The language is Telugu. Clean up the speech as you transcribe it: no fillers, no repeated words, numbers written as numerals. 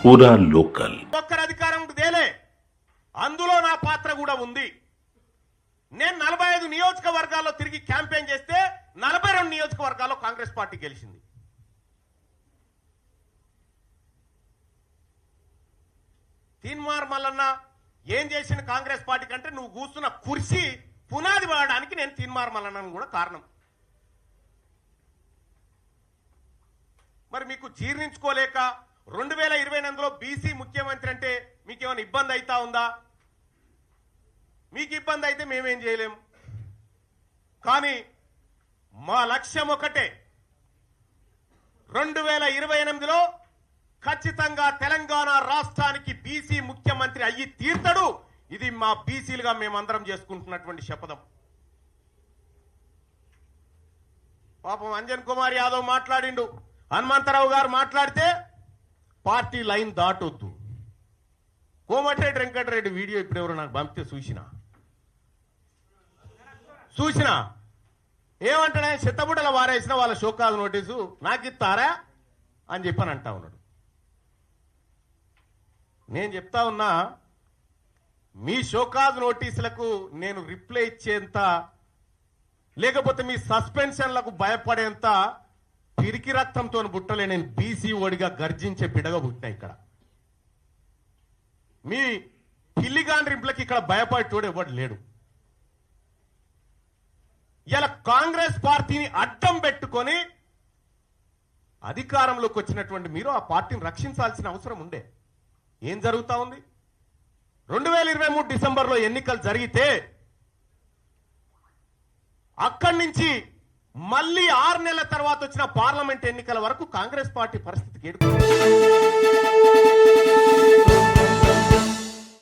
పూరా లోకల్. ఒక్కరు అధికారం తేలే, అందులో నా పాత్ర కూడా ఉంది. నేను 45 నియోజకవర్గాల్లో తిరిగి క్యాంపెయిన్ చేస్తే 42 నియోజకవర్గాల్లో కాంగ్రెస్ పార్టీ గెలిచింది. తీన్మార్ మల్లన్న ఏం చేసిన కాంగ్రెస్ పార్టీ కంటే నువ్వు కూర్చున్న కుర్చీ పునాది పడడానికి నేను తీన్మార్ మల్లన్నను కూడా కారణం. మరి మీకు జీర్ణించుకోలేక 2028లో బీసీ ముఖ్యమంత్రి అంటే మీకేమైనా ఇబ్బంది అవుతా ఉందా? మీకు ఇబ్బంది అయితే మేమేం చేయలేము. కానీ మా లక్ష్యం ఒకటే, 2028లో ఖచ్చితంగా తెలంగాణ రాష్ట్రానికి బీసీ ముఖ్యమంత్రి అయ్యి తీర్తాడు. ఇది మా బీసీలుగా మేమందరం చేసుకుంటున్నటువంటి శపథం. పాపం అంజన్ కుమార్ యాదవ్ మాట్లాడిండు, హనుమంతరావు గారు మాట్లాడితే పార్టీ లైన్ దాటొద్దు. కోమటిరెడ్డి వెంకటరెడ్డి వీడియో ఇప్పుడు ఎవరు నాకు పంపితే చూసినా ఏమంటాడే, చిత్తబుట్టల వారేసిన వాళ్ళ షోకాజ్ నోటీసు నాకు ఇస్తారా అని చెప్పని అంటా ఉన్నాడు. నేను చెప్తా ఉన్నా, మీ షోకాజ్ నోటీసులకు నేను రిప్లై ఇచ్చేంత, లేకపోతే మీ సస్పెన్షన్లకు భయపడేంత పిరికి రక్తంతో పుట్టలే. నేను బీసీ ఓడిగా గర్జించే బిడగా పుట్టినా. ఇక్కడ మీ పిల్లిగాండ్రింపులకి ఇక్కడ భయపడేటోడు ఎవడు లేడు. ఇలా కాంగ్రెస్ పార్టీని అడ్డం పెట్టుకొని అధికారంలోకి వచ్చినటువంటి మీరు ఆ పార్టీని రక్షించాల్సిన అవసరం ఉండే. ఏం జరుగుతా ఉంది? 2023 డిసెంబర్లో ఎన్నికలు జరిగితే అక్కడి నుంచి మళ్ళీ 6 నెలల తర్వాత వచ్చిన పార్లమెంట్ ఎన్నికల వరకు కాంగ్రెస్ పార్టీ పరిస్థితికి